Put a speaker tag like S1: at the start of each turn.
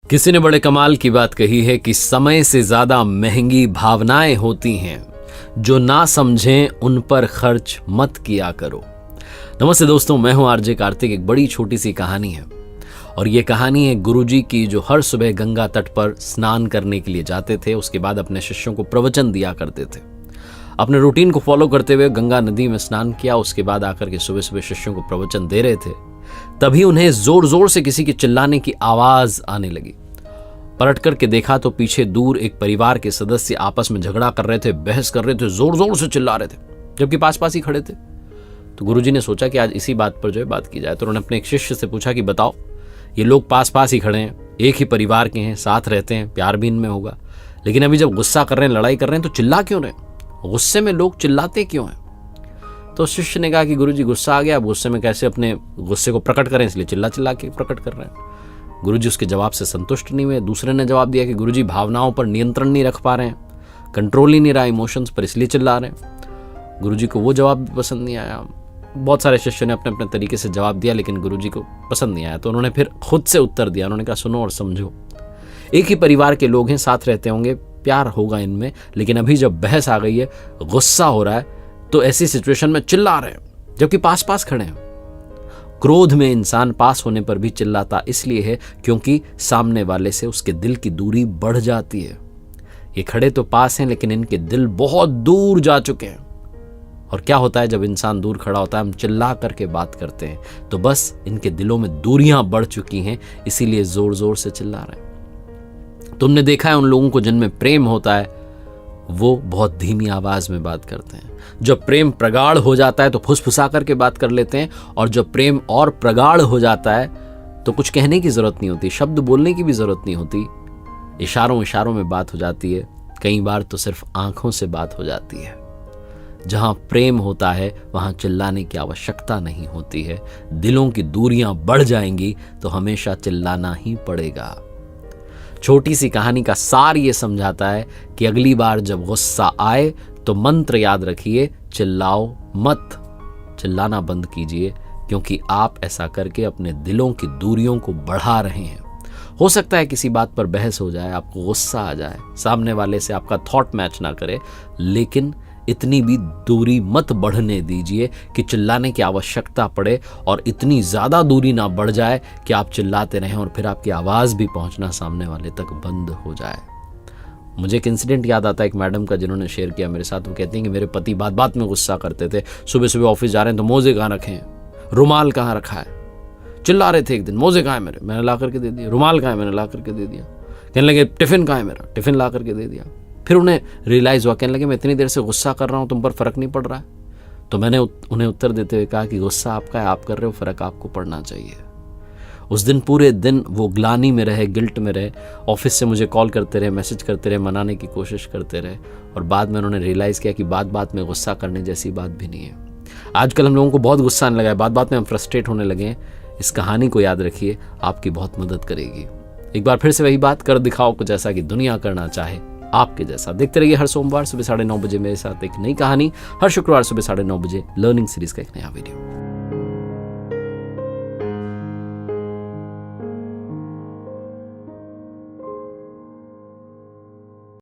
S1: किसी ने बड़े कमाल की बात कही है कि समय से ज्यादा महंगी भावनाएं होती हैं, जो ना समझें उन पर खर्च मत किया करो। नमस्ते दोस्तों, मैं हूं आरजे कार्तिक। एक बड़ी छोटी सी कहानी है और ये कहानी है गुरुजी की, जो हर सुबह गंगा तट पर स्नान करने के लिए जाते थे। उसके बाद अपने शिष्यों को प्रवचन दिया करते थे। अपने रूटीन को फॉलो करते हुए गंगा नदी में स्नान किया। उसके बाद आकर के सुबह सुबह शिष्यों को प्रवचन दे रहे थे, तभी उन्हें जोर जोर से किसी की चिल्लाने की आवाज आने लगी। पलट करके देखा तो पीछे दूर एक परिवार के सदस्य आपस में झगड़ा कर रहे थे, बहस कर रहे थे, जोर जोर से चिल्ला रहे थे, जबकि पास पास ही खड़े थे। तो गुरुजी ने सोचा कि आज इसी बात पर जो है बात की जाए। तो उन्होंने अपने एक शिष्य से पूछा कि बताओ, ये लोग पास पास ही खड़े हैं, एक ही परिवार के हैं, साथ रहते हैं, प्यार भी इनमें होगा, लेकिन अभी जब गुस्सा कर रहे हैं, लड़ाई कर रहे हैं, तो चिल्ला क्यों रहे? गुस्से में लोग चिल्लाते क्यों हैं? तो शिष्य ने कहा कि गुरुजी गुस्सा आ गया, अब गुस्से में कैसे अपने गुस्से को प्रकट करें, इसलिए चिल्ला चिल्ला के प्रकट कर रहे हैं। गुरुजी उसके जवाब से संतुष्ट नहीं हुए। दूसरे ने जवाब दिया कि गुरुजी भावनाओं पर नियंत्रण नहीं रख पा रहे हैं, कंट्रोल ही नहीं रहा इमोशंस पर, इसलिए चिल्ला रहे हैं। गुरुजी को वो जवाब भी पसंद नहीं आया। बहुत सारे शिष्यों ने अपने अपने तरीके से जवाब दिया, लेकिन गुरुजी को पसंद नहीं आया। तो उन्होंने फिर खुद से उत्तर दिया। उन्होंने कहा, सुनो और समझो, एक ही परिवार के लोग हैं, साथ रहते होंगे, प्यार होगा इनमें, लेकिन अभी जब बहस आ गई है, गुस्सा हो रहा है, तो ऐसी सिचुएशन में चिल्ला रहे हैं, जबकि पास पास खड़े हैं। क्रोध में इंसान पास होने पर भी चिल्लाता इसलिए है क्योंकि सामने वाले से उसके दिल की दूरी बढ़ जाती है। ये खड़े तो पास हैं, लेकिन इनके दिल बहुत दूर जा चुके हैं। और क्या होता है, जब इंसान दूर खड़ा होता है, हम चिल्ला करके बात करते हैं, तो बस इनके दिलों में दूरियां बढ़ चुकी हैं, इसीलिए जोर जोर से चिल्ला रहे हैं। तुमने देखा है उन लोगों को जिनमें प्रेम होता है, वो बहुत धीमी आवाज में बात करते हैं। जब प्रेम प्रगाढ़ हो जाता है तो फुसफुसा करके बात कर लेते हैं, और जब प्रेम और प्रगाढ़ हो जाता है तो कुछ कहने की जरूरत नहीं होती, शब्द बोलने की भी जरूरत नहीं होती, इशारों इशारों में बात हो जाती है। कई बार तो सिर्फ आंखों से बात हो जाती है। जहां प्रेम होता है वहां चिल्लाने की आवश्यकता नहीं होती है। दिलों की दूरियां बढ़ जाएंगी तो हमेशा चिल्लाना ही पड़ेगा। छोटी सी कहानी का सार ये समझाता है कि अगली बार जब गुस्सा आए तो मंत्र याद रखिए, चिल्लाओ मत, चिल्लाना बंद कीजिए, क्योंकि आप ऐसा करके अपने दिलों की दूरियों को बढ़ा रहे हैं। हो सकता है किसी बात पर बहस हो जाए, आपको गुस्सा आ जाए, सामने वाले से आपका थॉट मैच ना करे, लेकिन इतनी भी दूरी मत बढ़ने दीजिए कि चिल्लाने की आवश्यकता पड़े, और इतनी ज़्यादा दूरी ना बढ़ जाए कि आप चिल्लाते रहें और फिर आपकी आवाज़ भी पहुंचना सामने वाले तक बंद हो जाए। मुझे एक इंसिडेंट याद आता है एक मैडम का, जिन्होंने शेयर किया मेरे साथ। वो कहती हैं कि मेरे पति बात बात में गुस्सा करते थे। सुबह सुबह ऑफिस जा रहे हैं तो मोजे कहाँ रखे हैं, रुमाल कहाँ रखा है, चिल्ला रहे थे। एक दिन, मोजे कहाँ है मेरे, मैंने ला करके दे दिया। रुमाल कहाँ है, मैंने ला करके दे दिया। कहने लगे, टिफिन कहाँ है मेरा, टिफिन ला करके दे दिया। फिर उन्हें रियलाइज हुआ, कहने लगे, मैं इतनी देर से गुस्सा कर रहा हूँ, तुम पर फर्क नहीं पड़ रहा है। तो मैंने उन्हें उत्तर देते हुए कहा कि गुस्सा आपका है, आप कर रहे हो, फर्क आपको पड़ना चाहिए। उस दिन पूरे दिन वो ग्लानि में रहे, गिल्ट में रहे, ऑफिस से मुझे कॉल करते रहे, मैसेज करते रहे, मनाने की कोशिश करते रहे, और बाद में उन्होंने रियलाइज किया कि बात बात में गुस्सा करने जैसी बात भी नहीं है। आजकल हम लोगों को बहुत गुस्सा आने लगा है, बात बात में हम फ्रस्ट्रेट होने लगे हैं। इस कहानी को याद रखिए, आपकी बहुत मदद करेगी। एक बार फिर से वही बात, कर दिखाओ कुछ ऐसा कि दुनिया करना चाहे आपके जैसा। देखते रहिए हर सोमवार सुबह 9:30 बजे मेरे साथ एक नई कहानी, हर शुक्रवार सुबह 9:30 बजे लर्निंग सीरीज का एक नया वीडियो।